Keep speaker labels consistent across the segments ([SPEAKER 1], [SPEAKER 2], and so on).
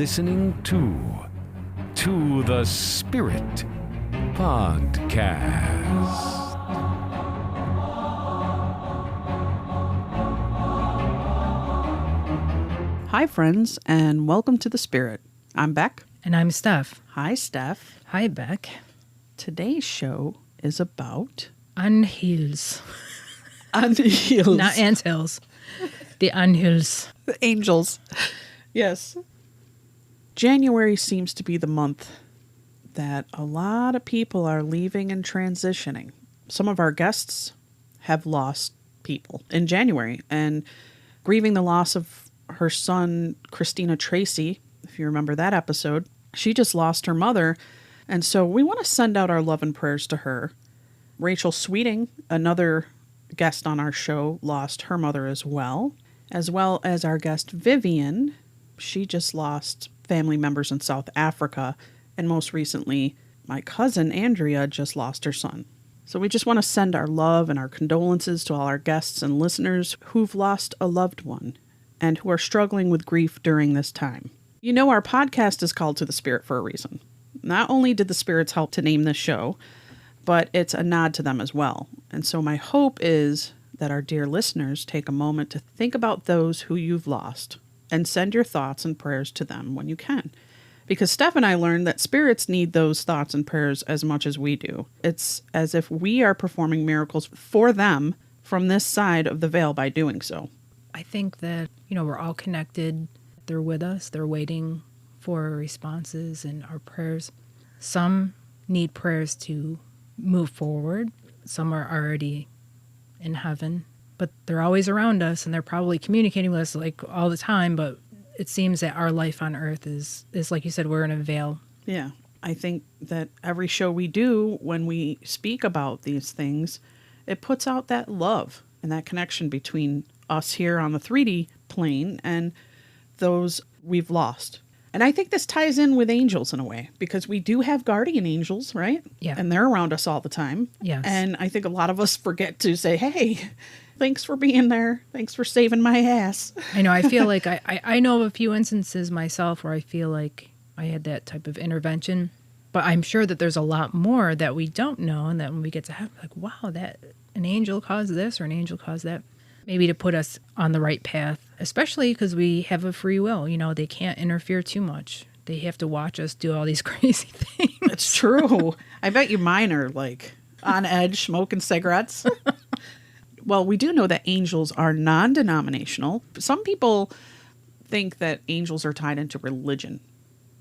[SPEAKER 1] listening to the Spirit Podcast.
[SPEAKER 2] Hi, friends, and welcome to the Spirit. I'm Beck.
[SPEAKER 3] And I'm Steph.
[SPEAKER 2] Hi, Steph.
[SPEAKER 3] Hi, Beck.
[SPEAKER 2] Today's show is about...
[SPEAKER 3] Anhills.
[SPEAKER 2] Anhills.
[SPEAKER 3] Not anthills. The anhills.
[SPEAKER 2] Angels. Yes. January seems to be the month that a lot of people are leaving and transitioning. Some of our guests have lost people in January and grieving the loss of her son, Christina Tracy. If you remember that episode, she just lost her mother. And so we want to send out our love and prayers to her. Rachel Sweeting, another guest on our show, lost her mother as well as our guest Vivian. She just lost family members in South Africa. And most recently, my cousin Andrea just lost her son. So we just want to send our love and our condolences to all our guests and listeners who've lost a loved one and who are struggling with grief during this time. You know, our podcast is called To the Spirit for a reason. Not only did the spirits help to name this show, but it's a nod to them as well. And so my hope is that our dear listeners take a moment to think about those who you've lost and send your thoughts and prayers to them when you can. Because Steph and I learned that spirits need those thoughts and prayers as much as we do. It's as if we are performing miracles for them from this side of the veil by doing so.
[SPEAKER 3] I think that, we're all connected. They're with us. They're waiting for our responses and our prayers. Some need prayers to move forward. Some are already in heaven, but they're always around us and they're probably communicating with us like all the time. But it seems that our life on earth is like you said, we're in a veil.
[SPEAKER 2] Yeah. I think that every show we do, when we speak about these things, it puts out that love and that connection between us here on the 3D plane and those we've lost. And I think this ties in with angels in a way, because we do have guardian angels, right?
[SPEAKER 3] Yeah.
[SPEAKER 2] And they're around us all the time.
[SPEAKER 3] Yes.
[SPEAKER 2] And I think a lot of us forget to say, hey, thanks for being there. Thanks for saving my ass.
[SPEAKER 3] I know. I feel like I know of a few instances myself where I feel like I had that type of intervention. But I'm sure that there's a lot more that we don't know, and that when we get to have, like, wow, that an angel caused this or an angel caused that. Maybe to put us on the right path, especially because we have a free will. They can't interfere too much. They have to watch us do all these crazy things.
[SPEAKER 2] It's true. I bet you mine are like on edge, smoking cigarettes. Well, we do know that angels are non-denominational. Some people think that angels are tied into religion,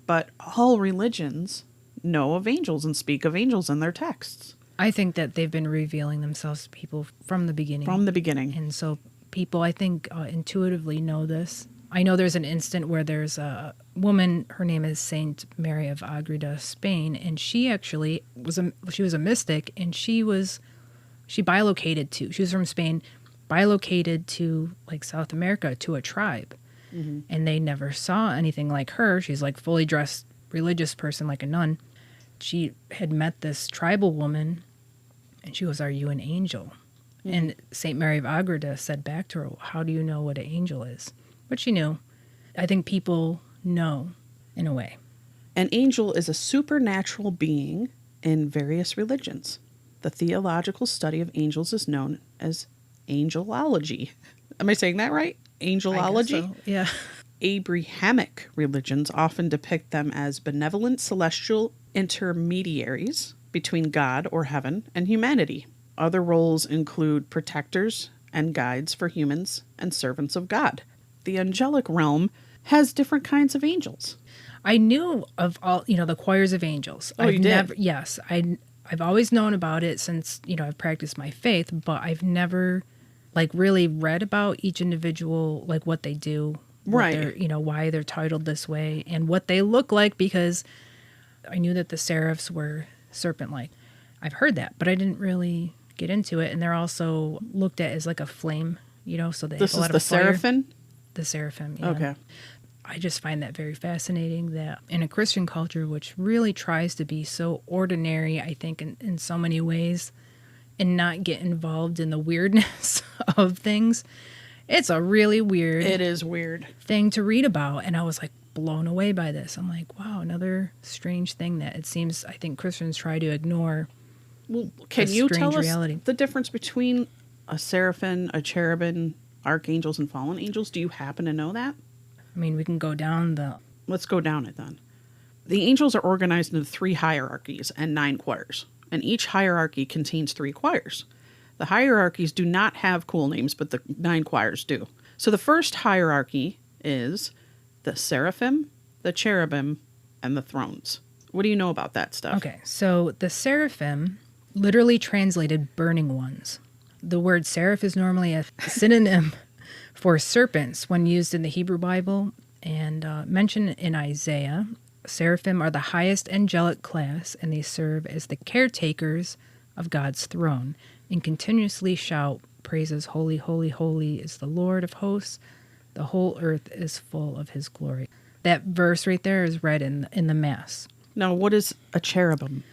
[SPEAKER 2] but all religions know of angels and speak of angels in their texts.
[SPEAKER 3] I think that they've been revealing themselves to people from the beginning.
[SPEAKER 2] From the beginning.
[SPEAKER 3] And so people, I think, intuitively know this. I know there's an instant where there's a woman, her name is Saint Mary of Agreda, Spain, and she actually was a mystic, and she bilocated to, she was from Spain, bilocated to like South America to a tribe. Mm-hmm. And they never saw anything like her. She's like fully dressed religious person, like a nun. She had met this tribal woman, and she goes, "Are you an angel?" Mm-hmm. And St. Mary of Agreda said back to her, "How do you know what an angel is?" But she knew. I think people know in a way.
[SPEAKER 2] An angel is a supernatural being in various religions. The theological study of angels is known as angelology. Am I saying that right? Angelology?
[SPEAKER 3] I guess so. Yeah.
[SPEAKER 2] Abrahamic religions often depict them as benevolent celestial intermediaries between God or heaven and humanity. Other roles include protectors and guides for humans and servants of God. The angelic realm has different kinds of angels.
[SPEAKER 3] I knew of all, the choirs of angels.
[SPEAKER 2] Oh, you did?
[SPEAKER 3] Yes. I've always known about it since, I've practiced my faith, but I've never really read about each individual, what they do.
[SPEAKER 2] Right.
[SPEAKER 3] Why they're titled this way and what they look like, because I knew that the seraphs were serpent-like. I've heard that, but I didn't really get into it. And they're also looked at as like a flame, so they have a lot of fire. This is the
[SPEAKER 2] seraphim?
[SPEAKER 3] The seraphim, yeah.
[SPEAKER 2] Okay.
[SPEAKER 3] I just find that very fascinating that in a Christian culture, which really tries to be so ordinary, I think, in so many ways, and not get involved in the weirdness of things, it's a really weird...
[SPEAKER 2] It is weird.
[SPEAKER 3] ...thing to read about. And I was like blown away by this. I'm like, wow, another strange thing that it seems, I think Christians try to ignore.
[SPEAKER 2] Well, can you tell us
[SPEAKER 3] reality.
[SPEAKER 2] the difference between a seraphim, a cherubim, archangels, and fallen angels? Do you happen to know that?
[SPEAKER 3] I mean, we can go down
[SPEAKER 2] Let's go down it then. The angels are organized into 3 hierarchies and 9 choirs, and each hierarchy contains 3 choirs. The hierarchies do not have cool names, but the 9 choirs do. So the first hierarchy is the seraphim, the cherubim, and the thrones. What do you know about that stuff?
[SPEAKER 3] Okay, so the seraphim, literally translated burning ones. The word seraph is normally a synonym for serpents when used in the Hebrew Bible, and mentioned in Isaiah. Seraphim are the highest angelic class, and they serve as the caretakers of God's throne and continuously shout praises, holy, holy, holy is the Lord of hosts. The whole earth is full of his glory. That verse right there is read in the Mass.
[SPEAKER 2] Now, what is a cherubim?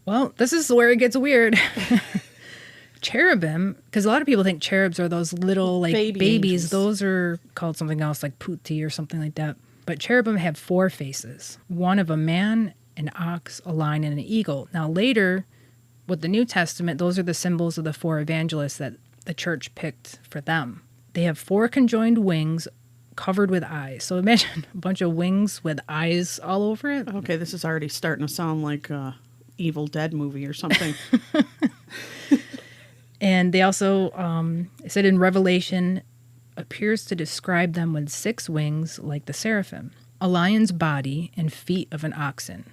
[SPEAKER 3] Well, this is where it gets weird. Cherubim, because a lot of people think cherubs are those little like babies.
[SPEAKER 2] Angels.
[SPEAKER 3] Those are called something else like putti or something like that. But cherubim have 4 faces. One of a man, an ox, a lion, and an eagle. Now later, with the New Testament, those are the symbols of the 4 evangelists that the church picked for them. They have 4 conjoined wings covered with eyes. So imagine a bunch of wings with eyes all over it.
[SPEAKER 2] Okay, this is already starting to sound like a Evil Dead movie or something.
[SPEAKER 3] And they also, it said in Revelation, appears to describe them with 6 wings like the seraphim, a lion's body and feet of an oxen.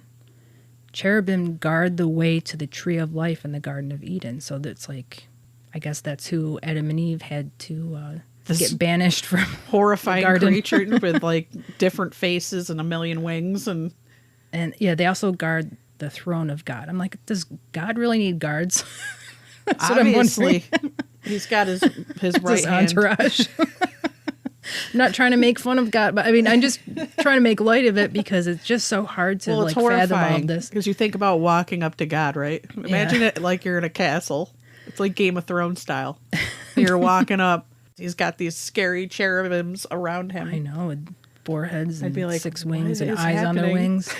[SPEAKER 3] Cherubim guard the way to the tree of life in the Garden of Eden. So that's like, I guess that's who Adam and Eve had to get banished from.
[SPEAKER 2] Horrifying
[SPEAKER 3] the garden.
[SPEAKER 2] creature with like different faces and a million wings. And
[SPEAKER 3] yeah, they also guard the throne of God. I'm like, does God really need guards? That's what I'm
[SPEAKER 2] obviously,
[SPEAKER 3] wondering.
[SPEAKER 2] he's got his right
[SPEAKER 3] His
[SPEAKER 2] hand.
[SPEAKER 3] entourage. I'm not trying to make fun of God, but I mean, I'm just trying to make light of it because it's just so hard to
[SPEAKER 2] Well, it's
[SPEAKER 3] like fathom all
[SPEAKER 2] horrifying
[SPEAKER 3] of this.
[SPEAKER 2] because you think about walking up to God, right? Imagine it like you're in a castle. It's like Game of Thrones style. You're walking up. He's got these scary cherubims around him.
[SPEAKER 3] I know, with 4 heads
[SPEAKER 2] I'd
[SPEAKER 3] and
[SPEAKER 2] be like,
[SPEAKER 3] 6
[SPEAKER 2] what
[SPEAKER 3] wings and
[SPEAKER 2] is
[SPEAKER 3] eyes on their
[SPEAKER 2] happening?
[SPEAKER 3] wings.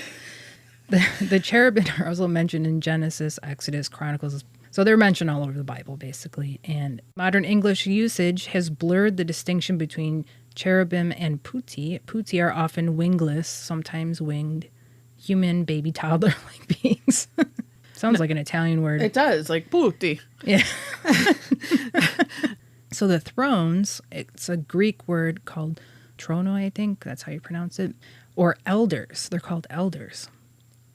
[SPEAKER 3] The cherubim are also mentioned in Genesis, Exodus, Chronicles. So they're mentioned all over the Bible, basically. And modern English usage has blurred the distinction between cherubim and putti. Putti are often wingless, sometimes winged, human, baby, toddler-like beings. Sounds like an Italian word.
[SPEAKER 2] It does, like putti.
[SPEAKER 3] Yeah. So the thrones, it's a Greek word called trono, I think. That's how you pronounce it. Or elders. They're called elders.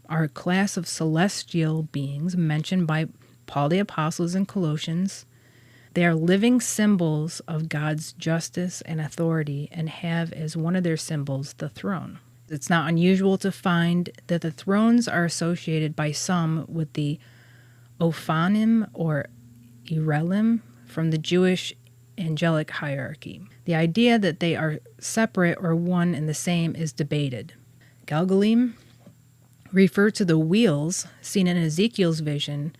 [SPEAKER 3] Are a class of celestial beings mentioned by Paul the Apostle in Colossians. They are living symbols of God's justice and authority and have as one of their symbols the throne. It's not unusual to find that the thrones are associated by some with the Ophanim or Erelim from the Jewish angelic hierarchy. The idea that they are separate or one and the same is debated. Galgalim refer to the wheels seen in Ezekiel's vision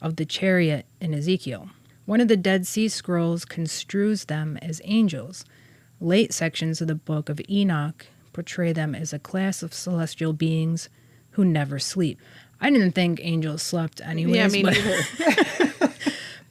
[SPEAKER 3] of the chariot in Ezekiel. One of the Dead Sea Scrolls construes them as angels. Late sections of the book of Enoch portray them as a class of celestial beings who never sleep. I didn't think angels slept anyways,
[SPEAKER 2] Yeah, me neither.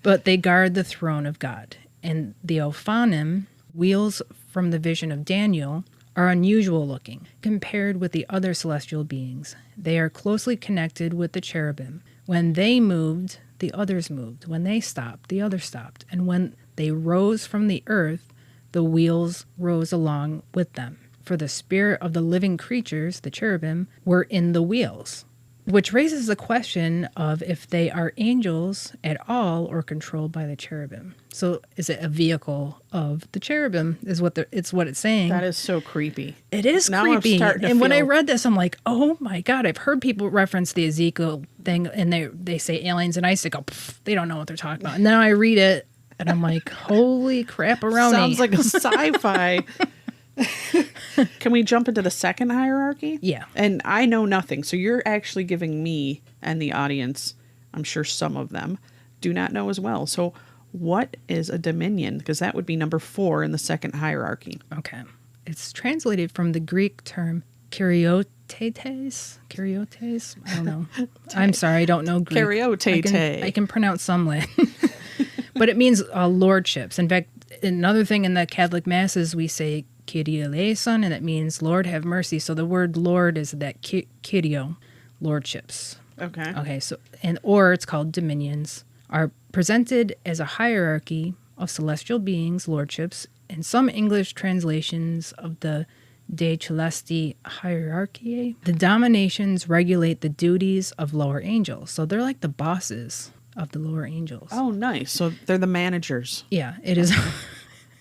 [SPEAKER 3] but they guard the throne of God. And the Ophanim, wheels from the vision of Daniel, are unusual looking compared with the other celestial beings. They are closely connected with the cherubim. When they moved, the others moved. When they stopped, the others stopped. And when they rose from the earth, the wheels rose along with them. For the spirit of the living creatures, the cherubim, were in the wheels. Which raises the question of if they are angels at all or controlled by the cherubim. So is it a vehicle of the cherubim is what it's saying.
[SPEAKER 2] That is so creepy.
[SPEAKER 3] It is
[SPEAKER 2] Now I'm
[SPEAKER 3] creepy.
[SPEAKER 2] starting to
[SPEAKER 3] And when I
[SPEAKER 2] feel-
[SPEAKER 3] read this, I'm like, oh my God, I've heard people reference the Ezekiel thing and they say aliens and I say, they don't know what they're talking about. And then I read it and I'm like, holy crap around
[SPEAKER 2] Sounds like a sci-fi. Can we jump into the second hierarchy?
[SPEAKER 3] Yeah.
[SPEAKER 2] And I know nothing, so you're actually giving me and the audience, I'm sure some of them, do not know as well. So what is a dominion? Because that would be number 4 in the second hierarchy.
[SPEAKER 3] Okay. It's translated from the Greek term Karyotes? I don't know. I'm sorry, I don't know Greek.
[SPEAKER 2] Karyote.
[SPEAKER 3] I can pronounce some Latin. But it means lordships. In fact, another thing in the Catholic Masses, we say Kyrie eleison, and it means Lord have mercy. So the word Lord is that Kyrio, lordships.
[SPEAKER 2] Okay.
[SPEAKER 3] Okay, so or it's called dominions, are presented as a hierarchy of celestial beings, lordships. In some English translations of the De Celesti hierarchiae, the dominations regulate the duties of lower angels. So they're like the bosses of the lower angels.
[SPEAKER 2] Oh, nice. So they're the managers.
[SPEAKER 3] Yeah, it is.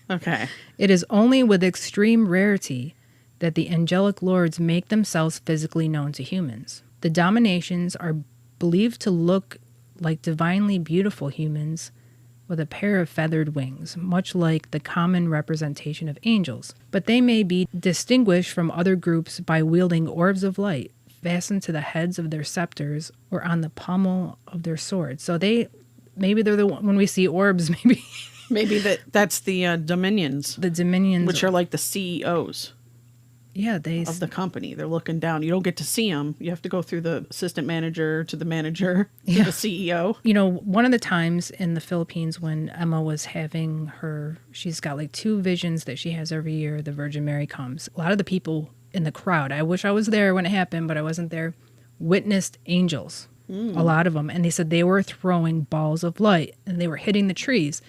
[SPEAKER 2] Okay.
[SPEAKER 3] It is only with extreme rarity that the angelic lords make themselves physically known to humans. The dominations are believed to look like divinely beautiful humans with a pair of feathered wings, much like the common representation of angels. But they may be distinguished from other groups by wielding orbs of light fastened to the heads of their scepters or on the pommel of their swords. So maybe they're the one, when we see orbs,
[SPEAKER 2] Maybe that's the dominions.
[SPEAKER 3] The dominions,
[SPEAKER 2] which are like the CEOs.
[SPEAKER 3] Yeah,
[SPEAKER 2] of the company. They're looking down. You don't get to see them. You have to go through the assistant manager to the manager to the CEO.
[SPEAKER 3] You know, one of the times in the Philippines when Emma was having she's got like 2 visions that she has every year. The Virgin Mary comes. A lot of the people in the crowd, I wish I was there when it happened, but I wasn't there, witnessed angels. A lot of them. And they said they were throwing balls of light and they were hitting the trees.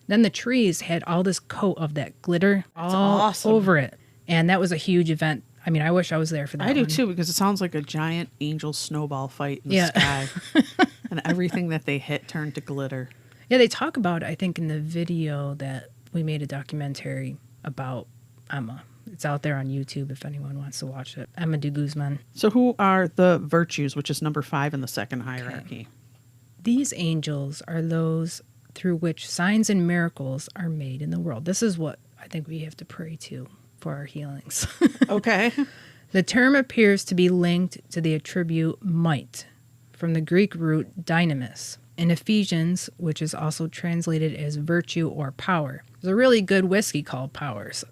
[SPEAKER 3] Then the trees had all this coat of that glitter all over it. And that was a huge event. I mean, I wish I was there for that.
[SPEAKER 2] I do too, because it sounds like a giant angel snowball fight in the sky. And everything that they hit turned to glitter.
[SPEAKER 3] Yeah, they talk about it, I think, in the video that we made a documentary about Emma. It's out there on YouTube if anyone wants to watch it. Emma de Guzman.
[SPEAKER 2] So who are the virtues, which is number 5 in the second hierarchy?
[SPEAKER 3] Okay. These angels are those through which signs and miracles are made in the world. This is what I think we have to pray to for our healings.
[SPEAKER 2] Okay.
[SPEAKER 3] The term appears to be linked to the attribute might, from the Greek root dynamis. In Ephesians, which is also translated as virtue or power. There's a really good whiskey called Powers.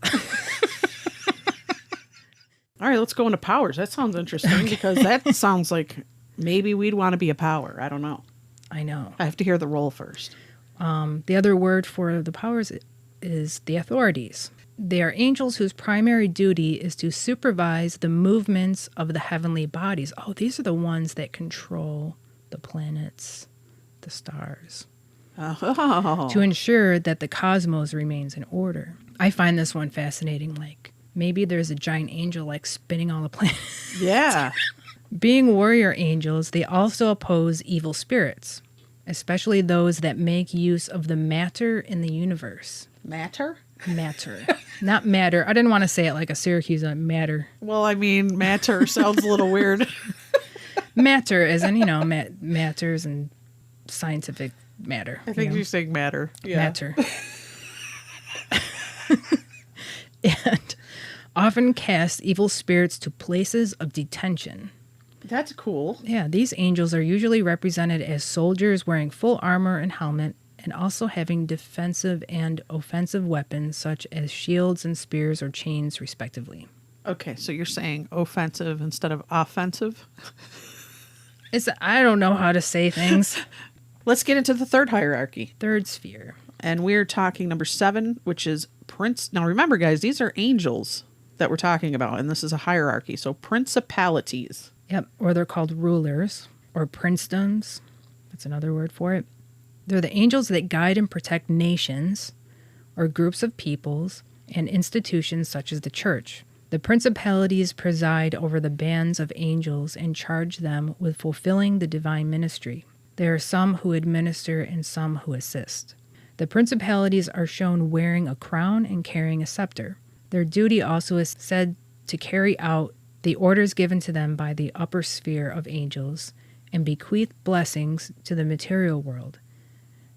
[SPEAKER 2] All right, let's go into powers. That sounds interesting because that sounds like maybe we'd want to be a power. I don't know.
[SPEAKER 3] I know.
[SPEAKER 2] I have to hear the role first.
[SPEAKER 3] The other word for the powers is the authorities. They are angels whose primary duty is to supervise the movements of the heavenly bodies. Oh, these are the ones that control the planets, the stars, to ensure that the cosmos remains in order. I find this one fascinating. Like, maybe there's a giant angel, like, spinning all the planets.
[SPEAKER 2] Yeah.
[SPEAKER 3] Being warrior angels, they also oppose evil spirits, especially those that make use of the matter in the universe.
[SPEAKER 2] Matter?
[SPEAKER 3] Matter. Not matter. I didn't want to say it like a Syracuse matter.
[SPEAKER 2] Well, I mean, matter sounds a little weird.
[SPEAKER 3] Matter as in, matters and scientific matter.
[SPEAKER 2] I think you're saying matter. Yeah.
[SPEAKER 3] Matter. And often cast evil spirits to places of detention.
[SPEAKER 2] That's cool.
[SPEAKER 3] Yeah, these angels are usually represented as soldiers wearing full armor and helmet, and also having defensive and offensive weapons such as shields and spears or chains, respectively.
[SPEAKER 2] Okay, so you're saying offensive instead of offensive?
[SPEAKER 3] I don't know how to say things.
[SPEAKER 2] Let's get into the third hierarchy.
[SPEAKER 3] Third sphere.
[SPEAKER 2] And we're talking number 7, which is prince. Now remember, guys, these are angels that we're talking about, and this is a hierarchy. So principalities.
[SPEAKER 3] Yep, or they're called rulers or princedoms. That's another word for it. They're the angels that guide and protect nations or groups of peoples and institutions such as the church. The principalities preside over the bands of angels and charge them with fulfilling the divine ministry. There are some who administer and some who assist. The principalities are shown wearing a crown and carrying a scepter. Their duty also is said to carry out the orders given to them by the upper sphere of angels and bequeath blessings to the material world.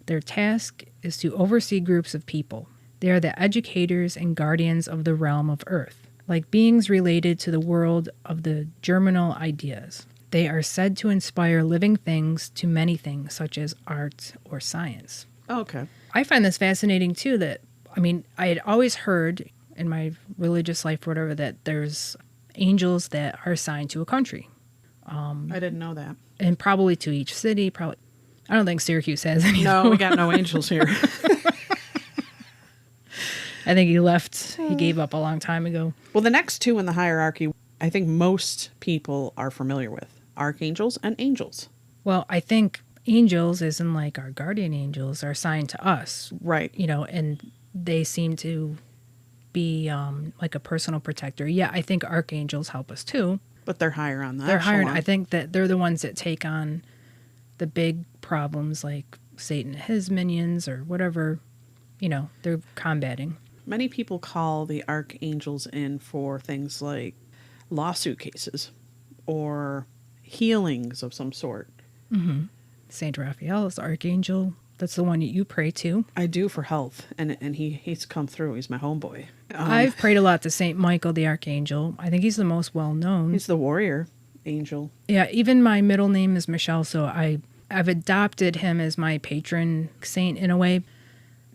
[SPEAKER 3] Their task is to oversee groups of people. They are the educators and guardians of the realm of earth, like beings related to the world of the germinal ideas. They are said to inspire living things to many things, such as art or science.
[SPEAKER 2] Okay.
[SPEAKER 3] I find this fascinating, too, I had always heard in my religious life or whatever that there's angels that are assigned to a country.
[SPEAKER 2] I didn't know that.
[SPEAKER 3] And probably to each city. Probably, I don't think Syracuse has any.
[SPEAKER 2] No, we got no angels here.
[SPEAKER 3] I think he left. He gave up a long time ago.
[SPEAKER 2] Well, the next two in the hierarchy, I think most people are familiar with. Archangels and angels.
[SPEAKER 3] Well, I think angels, as in like our guardian angels, are assigned to us.
[SPEAKER 2] Right.
[SPEAKER 3] You know, and they seem to be like a personal protector. Yeah, I think archangels help us too.
[SPEAKER 2] But they're higher on the
[SPEAKER 3] They're higher.
[SPEAKER 2] echelon.
[SPEAKER 3] I think that they're the ones that take on the big problems like Satan and his minions or whatever, you know, they're combating.
[SPEAKER 2] Many people call the archangels in for things like lawsuit cases or healings of some sort.
[SPEAKER 3] Saint Raphael is the archangel. That's the one that you pray to.
[SPEAKER 2] I do for health, and he's come through. He's my homeboy.
[SPEAKER 3] I've prayed a lot to Saint Michael the archangel. I think he's the most well known.
[SPEAKER 2] He's the warrior angel.
[SPEAKER 3] Yeah, even my middle name is Michelle, so I've adopted him as my patron saint in a way.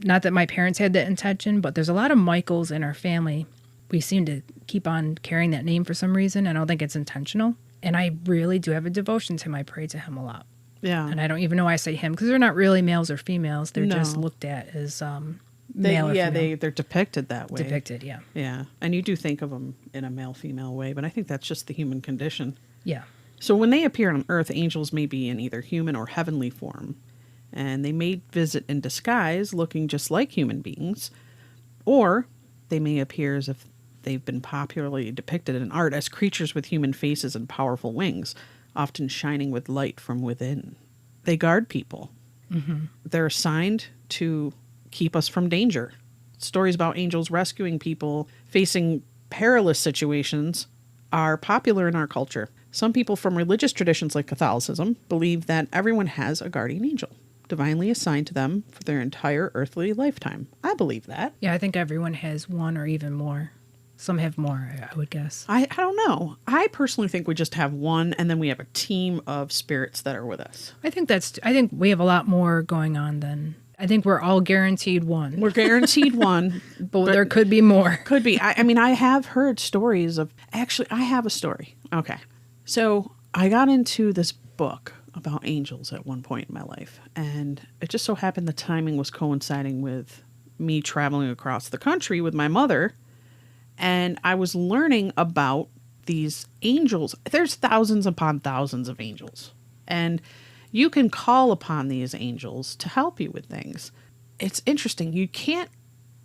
[SPEAKER 3] Not that my parents had that intention, but there's a lot of Michaels in our family. We seem to keep on carrying that name for some reason. I don't think it's intentional. And I really do have a devotion to him. I pray to him a lot.
[SPEAKER 2] Yeah.
[SPEAKER 3] And I don't even know why I say him, because they're not really males or females. They're just looked at as male or female.
[SPEAKER 2] They're depicted that way.
[SPEAKER 3] Depicted, yeah.
[SPEAKER 2] Yeah. And you do think of them in a male-female way, but I think that's just the human condition.
[SPEAKER 3] Yeah.
[SPEAKER 2] So when they appear on Earth, angels may be in either human or heavenly form. And they may visit in disguise, looking just like human beings. Or they may appear as if they've been popularly depicted in art as creatures with human faces and powerful wings, often shining with light from within. They guard people. They're assigned to keep us from danger. Stories about angels rescuing people facing perilous situations are popular in our culture. Some people from religious traditions like Catholicism believe that everyone has a guardian angel, divinely assigned to them for their entire earthly lifetime. I believe that.
[SPEAKER 3] Yeah, I think everyone has one or even more. Some have more, I would guess.
[SPEAKER 2] I don't know. I personally think we just have one, and then we have a team of spirits that are with us.
[SPEAKER 3] I think we have a lot more going on than... I think we're all guaranteed one.
[SPEAKER 2] We're guaranteed one.
[SPEAKER 3] but there could be more.
[SPEAKER 2] Could be. I mean, I have heard stories of... Actually, I have a story. Okay. So I got into this book about angels at one point in my life, and it just so happened the timing was coinciding with me traveling across the country with my mother, and I was learning about these angels. There's thousands upon thousands of angels, and you can call upon these angels to help you with things. It's interesting. You can't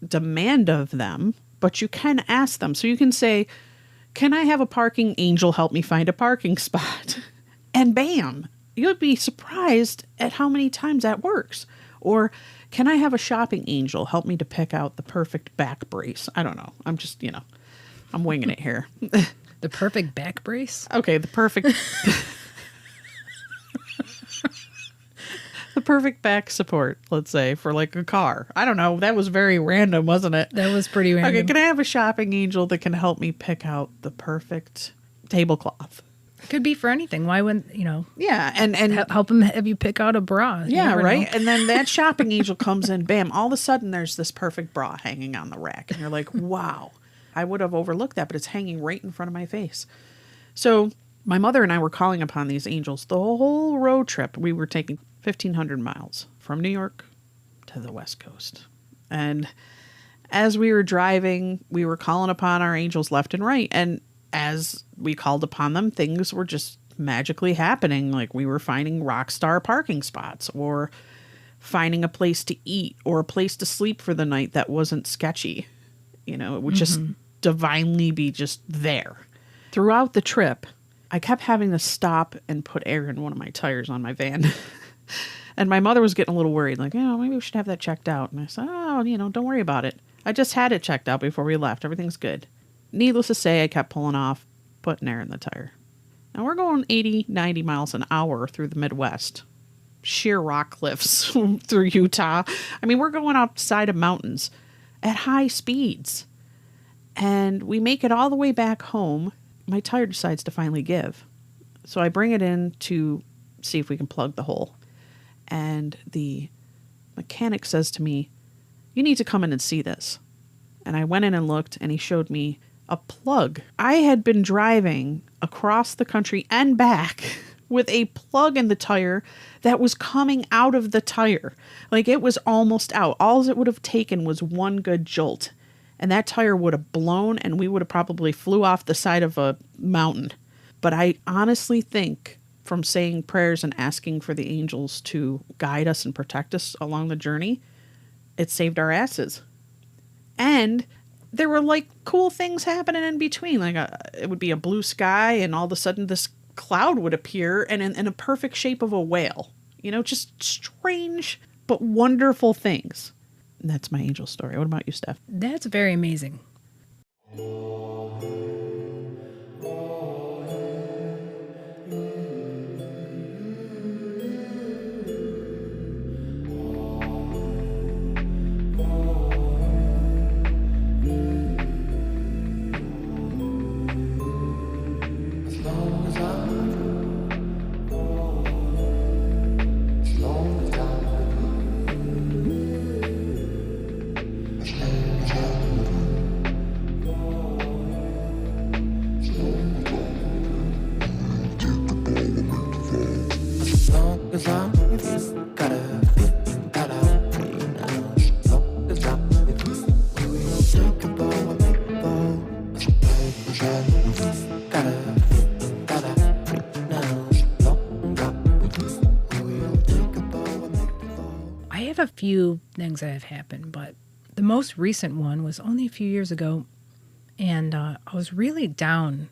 [SPEAKER 2] demand of them, but you can ask them. So you can say, can I have a parking angel help me find a parking spot? And bam, you'd be surprised at how many times that works. Or can I have a shopping angel help me to pick out the perfect back brace? I don't know. I'm just, I'm winging it here.
[SPEAKER 3] The perfect back brace?
[SPEAKER 2] Okay, the perfect... the perfect back support, let's say, for like a car. I don't know. That was very random, wasn't it?
[SPEAKER 3] That was pretty random.
[SPEAKER 2] Okay, can I have a shopping angel that can help me pick out the perfect tablecloth?
[SPEAKER 3] It could be for anything. Why wouldn't,
[SPEAKER 2] Yeah, and
[SPEAKER 3] help him have you pick out a bra? You
[SPEAKER 2] yeah,
[SPEAKER 3] never
[SPEAKER 2] right?
[SPEAKER 3] know.
[SPEAKER 2] And then that shopping angel comes in, bam, all of a sudden there's this perfect bra hanging on the rack. And you're like, wow, I would have overlooked that, but it's hanging right in front of my face. So my mother and I were calling upon these angels the whole road trip. We were taking 1,500 miles from New York to the West Coast. And as we were driving, we were calling upon our angels left and right. And as we called upon them, things were just magically happening. Like we were finding rock star parking spots, or finding a place to eat, or a place to sleep for the night that wasn't sketchy. It would just divinely be just there. Throughout the trip, I kept having to stop and put air in one of my tires on my van. And my mother was getting a little worried, like, maybe we should have that checked out. And I said, don't worry about it. I just had it checked out before we left. Everything's good. Needless to say, I kept pulling off, putting air in the tire. Now we're going 80, 90 miles an hour through the Midwest. Sheer rock cliffs through Utah. I mean, we're going outside of mountains at high speeds. And we make it all the way back home. My tire decides to finally give. So I bring it in to see if we can plug the hole. And the mechanic says to me, you need to come in and see this. And I went in and looked, and he showed me a plug. I had been driving across the country and back with a plug in the tire that was coming out of the tire. Like, it was almost out. All it would have taken was one good jolt, and that tire would have blown, and we would have probably flew off the side of a mountain. But I honestly think, from saying prayers and asking for the angels to guide us and protect us along the journey, it saved our asses. And there were like cool things happening in between. Like it would be a blue sky, and all of a sudden this cloud would appear, and in a perfect shape of a whale. You know, just strange but wonderful things. And that's my angel story. What about you, Steph?
[SPEAKER 3] That's very amazing. I have a few things that have happened, but the most recent one was only a few years ago, and I was really down.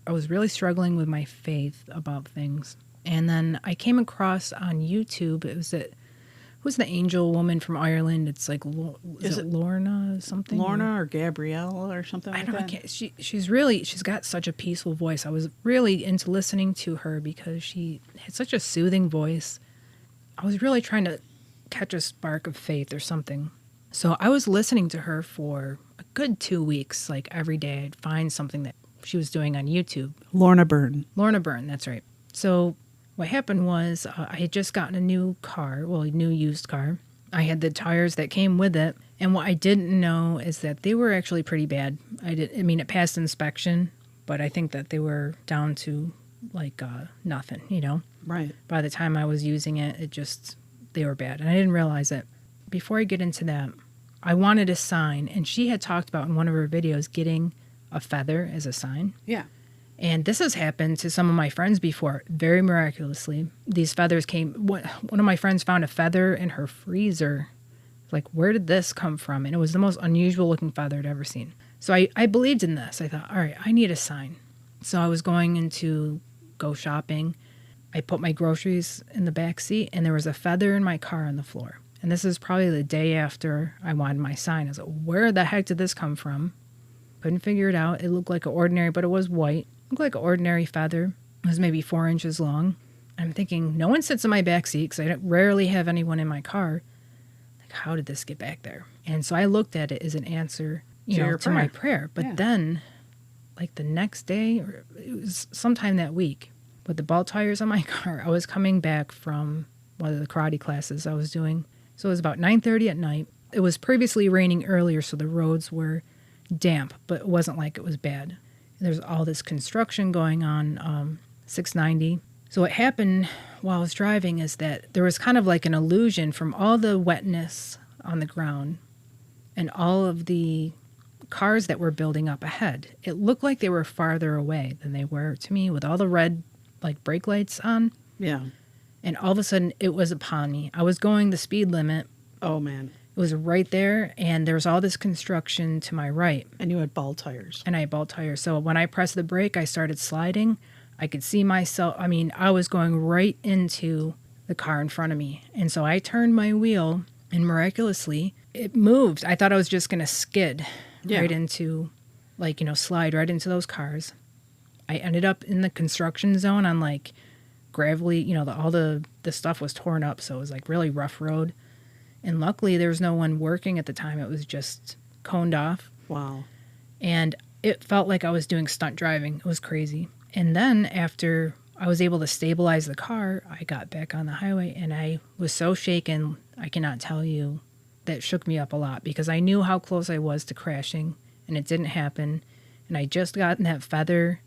[SPEAKER 3] I was really struggling with my faith about things. And then I came across on YouTube, who's the angel woman from Ireland? It's like, is it Lorna something?
[SPEAKER 2] Lorna or Gabrielle or something like that?
[SPEAKER 3] She's got such a peaceful voice. I was really into listening to her because she had such a soothing voice. I was really trying to catch a spark of faith or something. So I was listening to her for a good 2 weeks. Like every day I'd find something that she was doing on YouTube.
[SPEAKER 2] Lorna Byrne, that's
[SPEAKER 3] right. So what happened was I had just gotten a new car, a new used car. I had the tires that came with it. And what I didn't know is that they were actually pretty bad. It passed inspection, but I think that they were down to like nothing, you know?
[SPEAKER 2] Right.
[SPEAKER 3] By the time I was using it, they were bad. And I didn't realize it. Before I get into that, I wanted a sign. And she had talked about in one of her videos getting a feather as a sign.
[SPEAKER 2] Yeah.
[SPEAKER 3] And this has happened to some of my friends before, very miraculously. These feathers came. One of my friends found a feather in her freezer. Like, where did this come from? And it was the most unusual looking feather I'd ever seen. So I believed in this. I thought, all right, I need a sign. So I was going to go shopping. I put my groceries in the back seat, and there was a feather in my car on the floor. And this is probably the day after I wanted my sign. I was like, where the heck did this come from? Couldn't figure it out. It looked like an ordinary, but it was white. It looked like an ordinary feather. It was maybe 4 inches long. I'm thinking, no one sits in my back seat because I rarely have anyone in my car. Like, how did this get back there? And so I looked at it as an answer, to my prayer. But then, like the next day, or it was sometime that week, with the ball tires on my car, I was coming back from one of the karate classes I was doing. So it was about 9:30 at night. It was previously raining earlier, so the roads were damp, but it wasn't like it was bad. There's all this construction going on, 690. So what happened while I was driving is that there was kind of like an illusion from all the wetness on the ground and all of the cars that were building up ahead. It looked like they were farther away than they were to me with all the red like brake lights on.
[SPEAKER 2] Yeah.
[SPEAKER 3] And all of a sudden it was upon me. I was going the speed limit.
[SPEAKER 2] Oh, man.
[SPEAKER 3] It was right there, and there was all this construction to my right.
[SPEAKER 2] And you had ball tires.
[SPEAKER 3] And I had ball tires. So when I pressed the brake, I started sliding. I could see myself. I was going right into the car in front of me. And so I turned my wheel, and miraculously, it moved. I thought I was just going to skid right into, slide right into those cars. I ended up in the construction zone on, gravelly, all the stuff was torn up, so it was, really rough road. And luckily, there was no one working at the time. It was just coned off.
[SPEAKER 2] Wow.
[SPEAKER 3] And it felt like I was doing stunt driving. It was crazy. And then after I was able to stabilize the car, I got back on the highway, and I was so shaken, I cannot tell you. That shook me up a lot because I knew how close I was to crashing, and it didn't happen. and I just gotten that feather,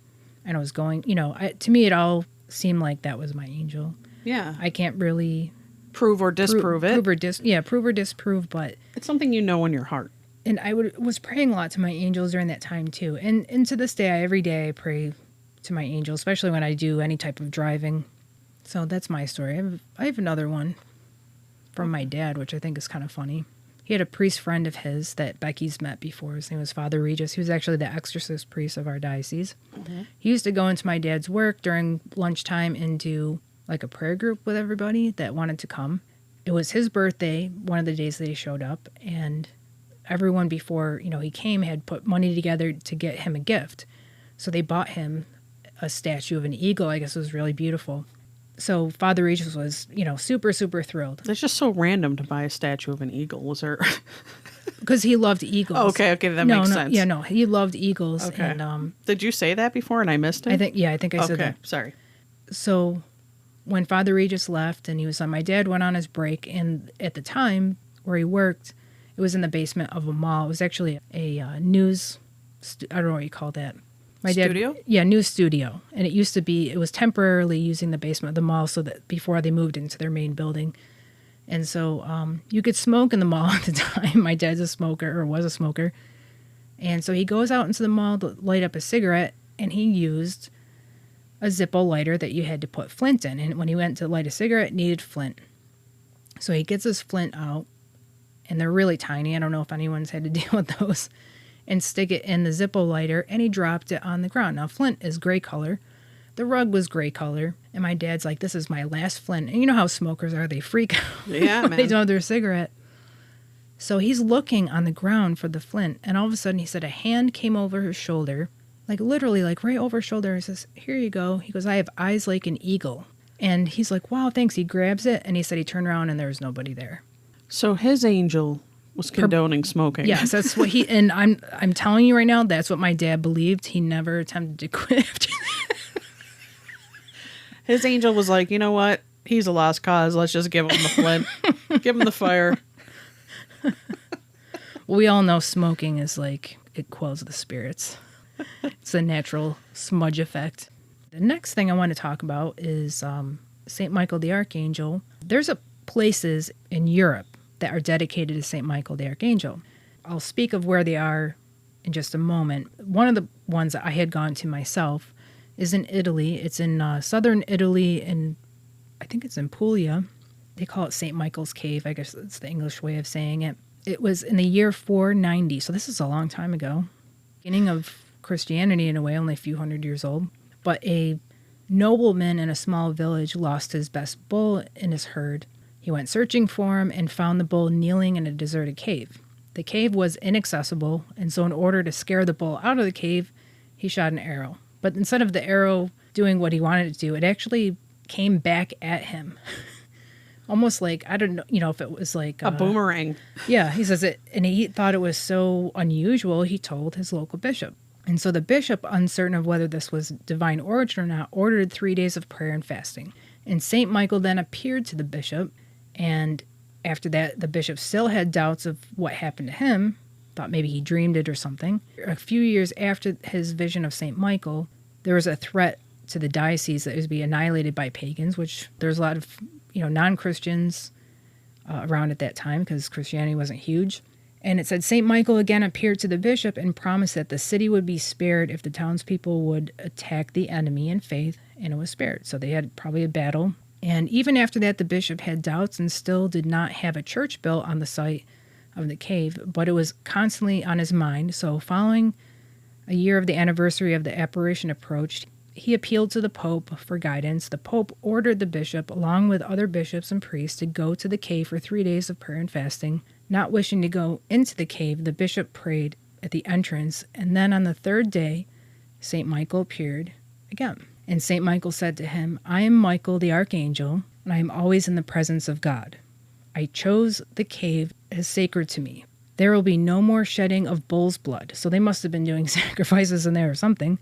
[SPEAKER 3] and I was going, to me it all seemed like that was my angel.
[SPEAKER 2] Yeah.
[SPEAKER 3] I can't really
[SPEAKER 2] Prove or disprove it.
[SPEAKER 3] Prove or disprove, but
[SPEAKER 2] It's something you know in your heart.
[SPEAKER 3] and I was praying a lot to my angels during that time too. And to this day, every day I pray to my angels, especially when I do any type of driving. So that's my story. I have another one from my dad, which I think is kind of funny. He had a priest friend of his that Becky's met before. His name was Father Regis. He was actually the exorcist priest of our diocese. Mm-hmm. He used to go into my dad's work during lunchtime and do like a prayer group with everybody that wanted to come. It was his birthday, one of the days that he showed up, and everyone before, he came had put money together to get him a gift. So they bought him a statue of an eagle. I guess it was really beautiful. So Father Regis was, super, super thrilled.
[SPEAKER 2] It's just so random to buy a statue of an eagle. Was there?
[SPEAKER 3] Because he loved eagles.
[SPEAKER 2] Oh, okay, that makes sense.
[SPEAKER 3] Yeah, no, he loved eagles.
[SPEAKER 2] Okay.
[SPEAKER 3] And,
[SPEAKER 2] did you say that before and I missed it?
[SPEAKER 3] I think I said that.
[SPEAKER 2] Okay, sorry.
[SPEAKER 3] So when Father Regis left and he was on, my dad went on his break, and at the time where he worked, it was in the basement of a mall. It was actually a news, I don't know what you call that. My
[SPEAKER 2] Studio?
[SPEAKER 3] Dad, yeah, news studio. And it was temporarily using the basement of the mall so that before they moved into their main building. And so you could smoke in the mall at the time. My dad's a smoker, or was a smoker. And so he goes out into the mall to light up a cigarette, and he used a Zippo lighter that you had to put flint in. And when he went to light a cigarette, it needed flint. So he gets his flint out, and they're really tiny. I don't know if anyone's had to deal with those. And stick it in the Zippo lighter, and he dropped it on the ground. Now, flint is gray color. The rug was gray color. And my dad's like, this is my last flint. And you know how smokers are. They freak out
[SPEAKER 2] Yeah,
[SPEAKER 3] when
[SPEAKER 2] man.
[SPEAKER 3] they don't have their cigarette. So he's looking on the ground for the flint. And all of a sudden, he said a hand came over his shoulder, like literally like right over his shoulder. He says, here you go. He goes, I have eyes like an eagle. And he's like, wow, thanks. He grabs it. And he said he turned around and there was nobody there.
[SPEAKER 2] So his angel was condoning smoking.
[SPEAKER 3] Yes, that's what and I'm telling you right now, that's what my dad believed. He never attempted to quit.
[SPEAKER 2] His angel was like, you know what? He's a lost cause. Let's just give him the flint. Give him the fire.
[SPEAKER 3] We all know smoking is like, it quells the spirits. It's a natural smudge effect. The next thing I want to talk about is St. Michael the Archangel. There's places in Europe that are dedicated to St. Michael the Archangel. I'll speak of where they are in just a moment. One of the ones that I had gone to myself is in Italy. It's in southern Italy, and I think it's in Puglia. They call it St. Michael's Cave. I guess that's the English way of saying it. It was in the year 490, so this is a long time ago. Beginning of Christianity in a way, only a few hundred years old. But a nobleman in a small village lost his best bull in his herd. He went searching for him and found the bull kneeling in a deserted cave. The cave was inaccessible, and so in order to scare the bull out of the cave, he shot an arrow. But instead of the arrow doing what he wanted it to do, it actually came back at him. Almost like, I don't know, if it was like...
[SPEAKER 2] A boomerang.
[SPEAKER 3] Yeah, he says it, and he thought it was so unusual, he told his local bishop. And so the bishop, uncertain of whether this was divine origin or not, ordered 3 days of prayer and fasting. And St. Michael then appeared to the bishop, and after that, the bishop still had doubts of what happened to him, thought maybe he dreamed it or something. A few years after his vision of St. Michael, there was a threat to the diocese that it was to be annihilated by pagans, which there's a lot of non-Christians around at that time because Christianity wasn't huge. And it said St. Michael again appeared to the bishop and promised that the city would be spared if the townspeople would attack the enemy in faith, and it was spared. So they had probably a battle. And even after that, the bishop had doubts and still did not have a church built on the site of the cave, but it was constantly on his mind. So following a year of the anniversary of the apparition approached, he appealed to the Pope for guidance. The Pope ordered the bishop, along with other bishops and priests, to go to the cave for 3 days of prayer and fasting. Not wishing to go into the cave, the bishop prayed at the entrance, and then on the third day, St. Michael appeared again. And St. Michael said to him, I am Michael the Archangel, and I am always in the presence of God. I chose the cave as sacred to me. There will be no more shedding of bull's blood. So they must have been doing sacrifices in there or something.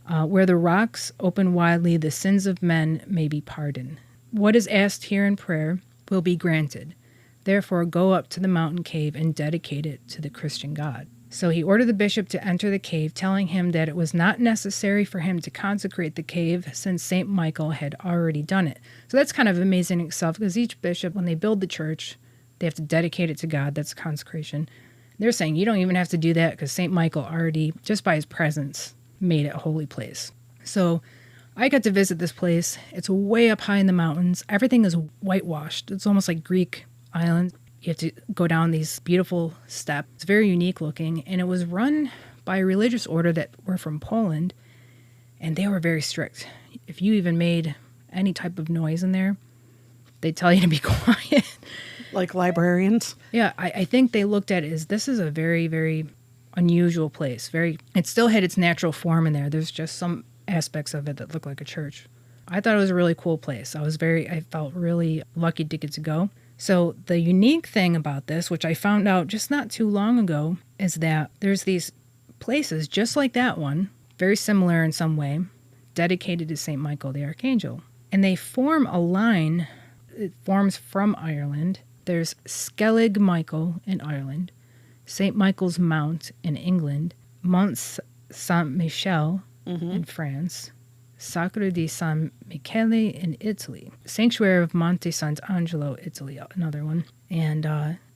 [SPEAKER 3] Where the rocks open widely, the sins of men may be pardoned. What is asked here in prayer will be granted. Therefore, go up to the mountain cave and dedicate it to the Christian God. So he ordered the bishop to enter the cave, telling him that it was not necessary for him to consecrate the cave since St. Michael had already done it. So that's kind of amazing in itself, because each bishop, when they build the church, they have to dedicate it to God. That's consecration. They're saying you don't even have to do that because St. Michael already, just by his presence, made it a holy place. So I got to visit this place. It's way up high in the mountains. Everything is whitewashed. It's almost like Greek islands. You have to go down these beautiful steps. It's very unique looking. And it was run by a religious order that were from Poland. And they were very strict. If you even made any type of noise in there, they'd tell you to be quiet.
[SPEAKER 2] Like librarians?
[SPEAKER 3] Yeah, I think they looked at it as this is a very, very unusual place. It still had its natural form in there. There's just some aspects of it that look like a church. I thought it was a really cool place. I felt really lucky to get to go. So the unique thing about this, which I found out just not too long ago, is that there's these places just like that one, very similar in some way, dedicated to St. Michael the Archangel. And they form a line. It forms from Ireland. There's Skellig Michael in Ireland, St. Michael's Mount in England, Mont Saint-Michel in France, Sacro di San Michele in Italy, Sanctuary of Monte Sant'Angelo, Italy, another one, and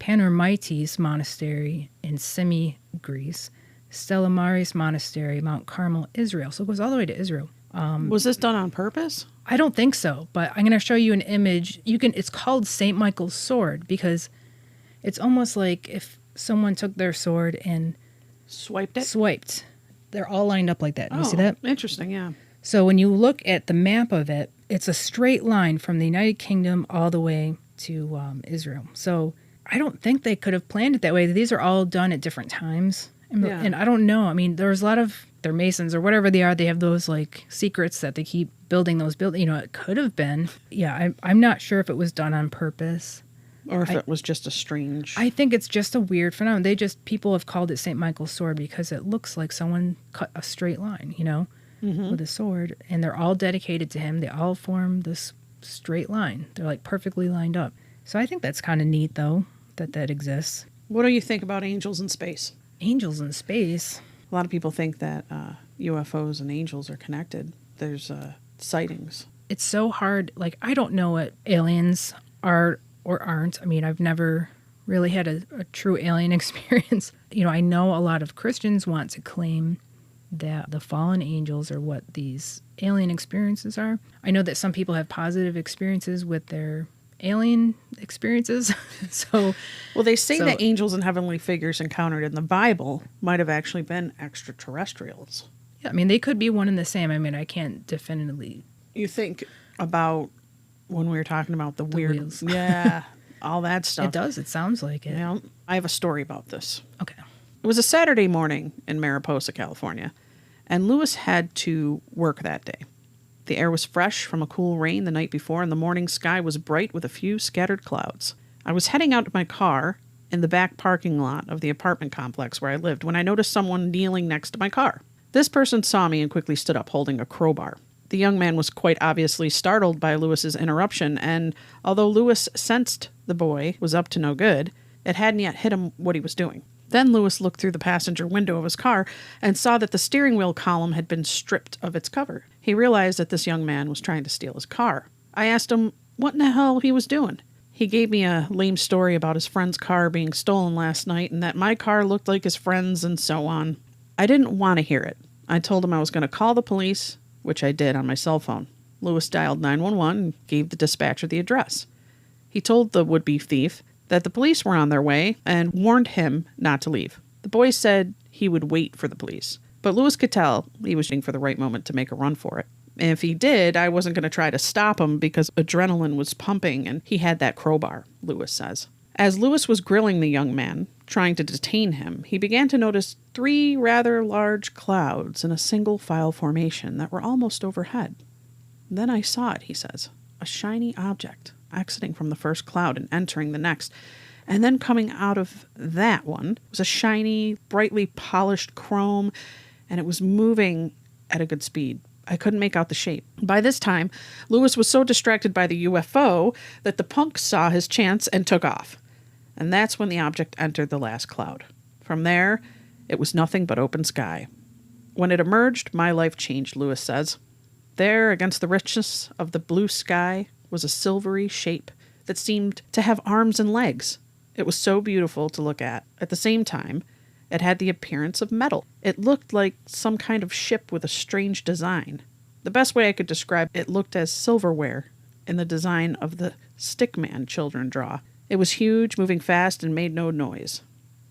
[SPEAKER 3] Panormites Monastery in Simi, Greece, Stella Maris Monastery, Mount Carmel, Israel. So it goes all the way to Israel.
[SPEAKER 2] Was this done on purpose?
[SPEAKER 3] I don't think so, but I'm going to show you an image. It's called St. Michael's sword because it's almost like if someone took their sword and
[SPEAKER 2] swiped.
[SPEAKER 3] They're all lined up like that. You see that?
[SPEAKER 2] Interesting, yeah.
[SPEAKER 3] So when you look at the map of it, it's a straight line from the United Kingdom all the way to Israel. So I don't think they could have planned it that way. These are all done at different times. And I don't know. I mean, there's a lot of, they're Masons or whatever they are. They have those like secrets that they keep building those buildings. You know, it could have been. Yeah, I'm not sure if it was done on purpose.
[SPEAKER 2] Or if it was just a strange...
[SPEAKER 3] I think it's just a weird phenomenon. People have called it St. Michael's sword because it looks like someone cut a straight line, with a sword. And they're all dedicated to him. They all form this straight line. They're like perfectly lined up. So I think that's kind of neat, though, that exists.
[SPEAKER 2] What do you think about angels in space?
[SPEAKER 3] Angels in space?
[SPEAKER 2] A lot of people think that UFOs and angels are connected. There's sightings.
[SPEAKER 3] It's so hard. Like, I don't know what aliens are or aren't. I mean, I've never really had a true alien experience. I know a lot of Christians want to claim that the fallen angels are what these alien experiences are. I know that some people have positive experiences with their alien experiences.
[SPEAKER 2] Well, they say that angels and heavenly figures encountered in the Bible might have actually been extraterrestrials.
[SPEAKER 3] Yeah, I mean, they could be one and the same. I mean, I can't definitively...
[SPEAKER 2] You think about when we were talking about the weird...
[SPEAKER 3] wheels.
[SPEAKER 2] Yeah, all that stuff.
[SPEAKER 3] It does. It sounds like it.
[SPEAKER 2] I have a story about this.
[SPEAKER 3] Okay.
[SPEAKER 2] It was a Saturday morning in Mariposa, California, and Lewis had to work that day. The air was fresh from a cool rain the night before, and the morning sky was bright with a few scattered clouds. I was heading out to my car in the back parking lot of the apartment complex where I lived when I noticed someone kneeling next to my car. This person saw me and quickly stood up holding a crowbar. The young man was quite obviously startled by Lewis's interruption, and although Lewis sensed the boy was up to no good, it hadn't yet hit him what he was doing. Then Lewis looked through the passenger window of his car and saw that the steering wheel column had been stripped of its cover. He realized that this young man was trying to steal his car. I asked him what in the hell he was doing. He gave me a lame story about his friend's car being stolen last night and that my car looked like his friend's and so on. I didn't want to hear it. I told him I was going to call the police, which I did on my cell phone. Lewis dialed 911 and gave the dispatcher the address. He told the would-be thief that the police were on their way and warned him not to leave. The boy said he would wait for the police, but Lewis could tell he was waiting for the right moment to make a run for it. And if he did, I wasn't going to try to stop him because adrenaline was pumping and he had that crowbar, Lewis says. As Lewis was grilling the young man, trying to detain him, he began to notice 3 rather large clouds in a single file formation that were almost overhead. Then I saw it, he says, a shiny object exiting from the first cloud and entering the next. And then coming out of that one was a shiny, brightly polished chrome, and it was moving at a good speed. I couldn't make out the shape. By this time, Lewis was so distracted by the UFO that the punk saw his chance and took off. And that's when the object entered the last cloud. From there, It was nothing but open sky. When it emerged, my life changed, Lewis says. There, against the richness of the blue sky, was a silvery shape that seemed to have arms and legs. It was so beautiful to look at. At the same time, it had the appearance of metal. It looked like some kind of ship with a strange design. The best way I could describe it looked as silverware in the design of the stickman children draw. It was huge, moving fast, and made no noise.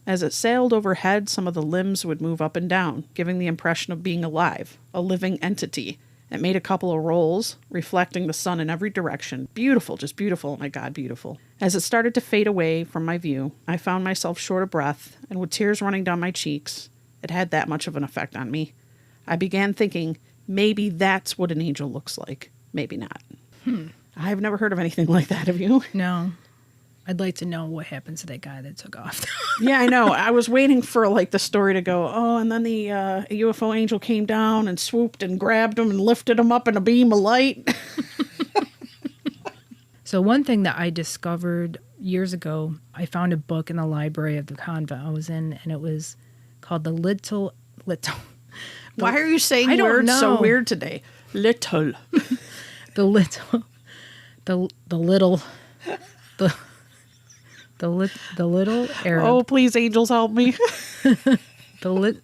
[SPEAKER 2] As it sailed overhead, some of the limbs would move up and down, giving the impression of being alive, a living entity. It made a couple of rolls, reflecting the sun in every direction. Beautiful, just beautiful, oh my God, beautiful. As it started to fade away from my view, I found myself short of breath, and with tears running down my cheeks, it had that much of an effect on me. I began thinking, maybe that's what an angel looks like. Maybe not. I've never heard of anything like that, have you?
[SPEAKER 3] No. I'd like to know what happened to that guy that took off.
[SPEAKER 2] Yeah, I know. I was waiting for like the story to go, oh, and then the UFO angel came down and swooped and grabbed him and lifted him up in a beam of light.
[SPEAKER 3] So one thing that I discovered years ago, I found a book in the library of the convent I was in, and it was called The Little.
[SPEAKER 2] Why are you saying
[SPEAKER 3] I don't
[SPEAKER 2] words
[SPEAKER 3] know.
[SPEAKER 2] so weird today? Little.
[SPEAKER 3] The little Arab.
[SPEAKER 2] Oh, please, angels, help me.
[SPEAKER 3] The little.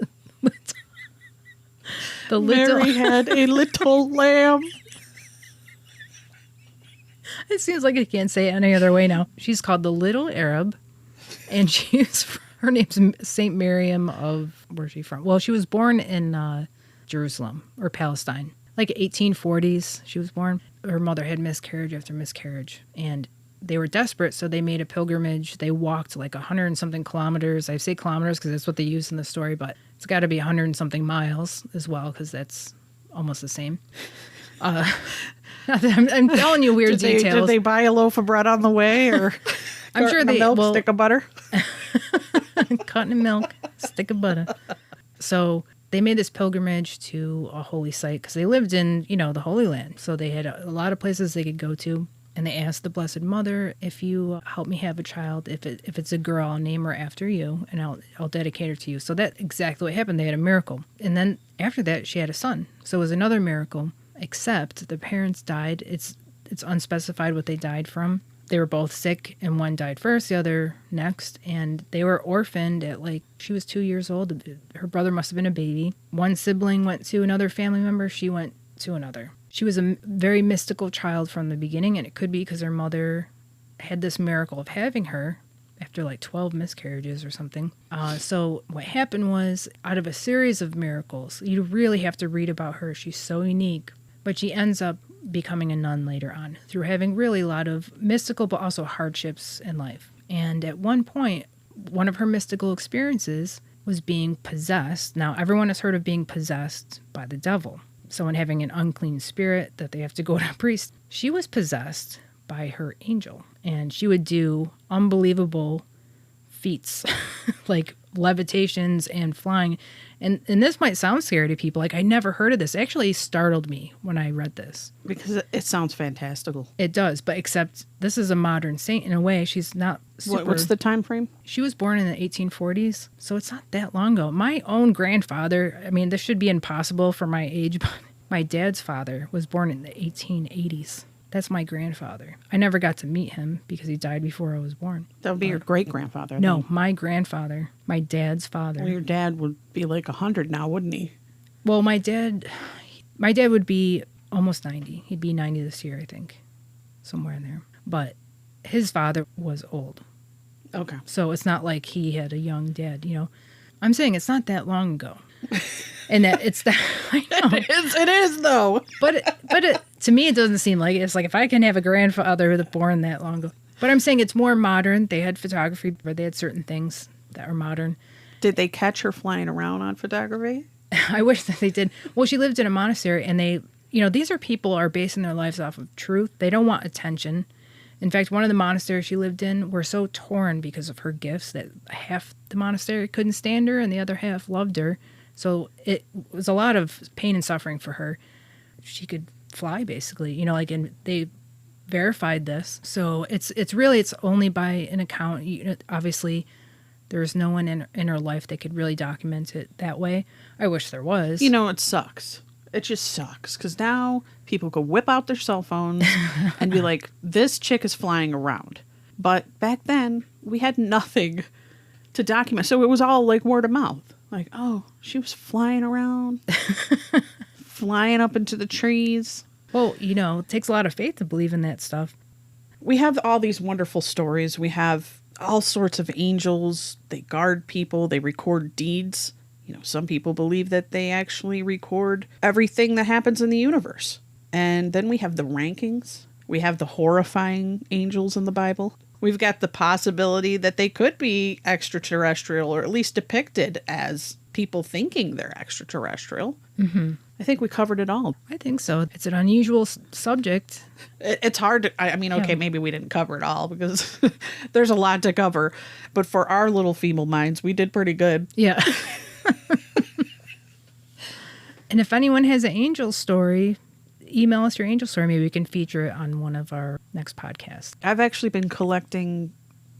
[SPEAKER 2] Mary had a little lamb.
[SPEAKER 3] It seems like I can't say it any other way now. She's called the Little Arab, and her name's Saint Miriam of, where's she from? Well, she was born in Jerusalem or Palestine, like 1840s. She was born. Her mother had miscarriage after miscarriage, and they were desperate, so they made a pilgrimage. They walked like 100 and something kilometers. I say kilometers because that's what they use in the story, but it's got to be 100 and something miles as well, because that's almost the same. I'm telling you weird details.
[SPEAKER 2] Did they buy a loaf of bread on the way, or
[SPEAKER 3] I'm sure they
[SPEAKER 2] milk, stick of butter?
[SPEAKER 3] Cotton and milk, stick of butter. So they made this pilgrimage to a holy site because they lived in, the Holy Land. So they had a lot of places they could go to. And they asked the Blessed Mother, if you help me have a child, if it's a girl, I'll name her after you, and I'll dedicate her to you. So that's exactly what happened. They had a miracle. And then after that, she had a son. So it was another miracle, except the parents died. It's unspecified what they died from. They were both sick, and one died first, the other next. And they were orphaned at she was 2 years old. Her brother must have been a baby. One sibling went to another family member. She went to another. She was a very mystical child from the beginning, and it could be because her mother had this miracle of having her after 12 miscarriages or something. So what happened was, out of a series of miracles, you really have to read about her. She's so unique. But she ends up becoming a nun later on through having really a lot of mystical but also hardships in life. And at one point, one of her mystical experiences was being possessed. Now, everyone has heard of being possessed by the devil. Someone having an unclean spirit that they have to go to a priest. She was possessed by her angel, and she would do unbelievable feats like levitations and flying. And this might sound scary to people. I never heard of this. It actually startled me when I read this.
[SPEAKER 2] Because it sounds fantastical.
[SPEAKER 3] It does, but except this is a modern saint in a way. She's not super...
[SPEAKER 2] What's the time frame?
[SPEAKER 3] She was born in the 1840s, so it's not that long ago. My own grandfather, this should be impossible for my age, but my dad's father was born in the 1880s. That's my grandfather. I never got to meet him because he died before I was born.
[SPEAKER 2] That would be your great-grandfather.
[SPEAKER 3] No,
[SPEAKER 2] then.
[SPEAKER 3] my grandfather, my dad's father.
[SPEAKER 2] Well, your dad would be 100 now, wouldn't he?
[SPEAKER 3] Well, my dad would be almost 90. He'd be 90 this year, I think. Somewhere in there. But his father was old.
[SPEAKER 2] Okay.
[SPEAKER 3] So it's not like he had a young dad, I'm saying it's not that long ago. And that it's that I know.
[SPEAKER 2] It is though.
[SPEAKER 3] But to me it doesn't seem like it. It's like if I can have a grandfather that's born that long ago. But I'm saying it's more modern. They had photography, but they had certain things that are modern.
[SPEAKER 2] Did they catch her flying around on photography?
[SPEAKER 3] I wish that they did. Well, she lived in a monastery, and they, these are people are basing their lives off of truth. They don't want attention. In fact, one of the monasteries she lived in were so torn because of her gifts that half the monastery couldn't stand her and the other half loved her. So it was a lot of pain and suffering for her. She could fly, basically, and they verified this. So it's only by an account. Obviously, There's no one in her life that could really document it that way. I wish there was.
[SPEAKER 2] You know, it sucks. It just sucks because now people could whip out their cell phones and be like, this chick is flying around. But back then, we had nothing to document. So it was all like word of mouth. Like, oh, she was flying around, flying up into the trees.
[SPEAKER 3] Well, you know, it takes a lot of faith to believe in that stuff.
[SPEAKER 2] We have all these wonderful stories. We have all sorts of angels. They guard people. They record deeds. You know, some people believe that they actually record everything that happens in the universe. And then we have the rankings. We have the horrifying angels in the Bible. We've got the possibility that they could be extraterrestrial, or at least depicted as people thinking they're extraterrestrial. Mm-hmm. I think we covered it all.
[SPEAKER 3] I think so. It's an unusual subject.
[SPEAKER 2] It's hard to, I mean, okay, maybe we didn't cover it all because there's a lot to cover. But for our little feeble minds, we did pretty good.
[SPEAKER 3] Yeah. And if anyone has an angel story, email us your angel story. Maybe we can feature it on one of our next podcasts.
[SPEAKER 2] I've actually been collecting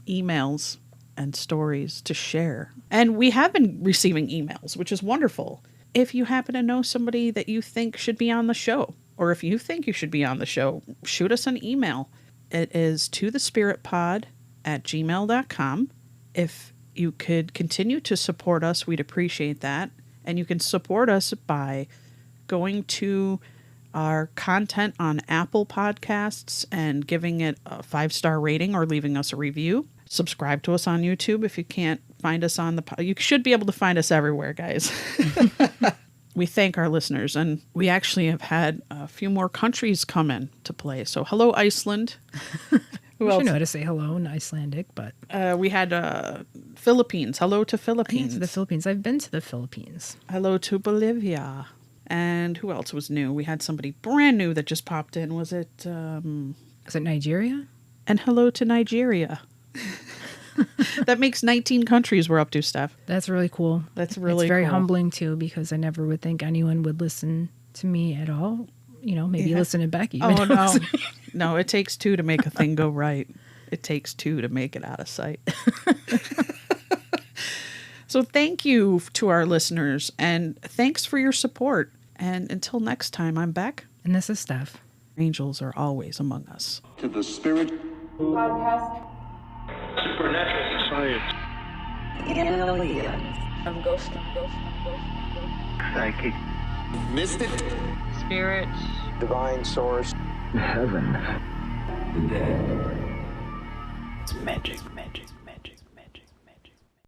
[SPEAKER 2] emails and stories to share. And we have been receiving emails, which is wonderful. If you happen to know somebody that you think should be on the show, or if you think you should be on the show, shoot us an email. It is tothespiritpod@gmail.com. If you could continue to support us, we'd appreciate that. And you can support us by going to our content on Apple Podcasts and giving it a 5-star rating or leaving us a review. Subscribe to us on YouTube if you can't find us on you should be able to find us everywhere, guys. We thank our listeners, and we actually have had a few more countries come in to play. So hello, Iceland.
[SPEAKER 3] Who else? You know how to say hello in Icelandic, but
[SPEAKER 2] we had Philippines. Hello to Philippines.
[SPEAKER 3] To the Philippines. I've been to the Philippines.
[SPEAKER 2] Hello to Bolivia. And who else was new? We had somebody brand new that just popped in. Was it
[SPEAKER 3] Nigeria?
[SPEAKER 2] And hello to Nigeria. That makes 19 countries we're up to, Steph.
[SPEAKER 3] That's really cool.
[SPEAKER 2] That's really cool.
[SPEAKER 3] It's very humbling, too, because I never would think anyone would listen to me at all. You know, maybe listen to Becky.
[SPEAKER 2] Oh, no. No, it takes two to make a thing go right. It takes two to make it out of sight. So thank you to our listeners, and thanks for your support. And until next time, I'm Beck.
[SPEAKER 3] And this is Steph.
[SPEAKER 2] Angels are always among us.
[SPEAKER 4] To the Spirit
[SPEAKER 5] Podcast.
[SPEAKER 4] Supernatural Science.
[SPEAKER 5] Aliens.
[SPEAKER 6] I'm ghost.
[SPEAKER 4] Psychic. Mystic.
[SPEAKER 6] Spirits.
[SPEAKER 4] Divine Source.
[SPEAKER 7] Heaven.
[SPEAKER 4] The dead.
[SPEAKER 7] It's magic.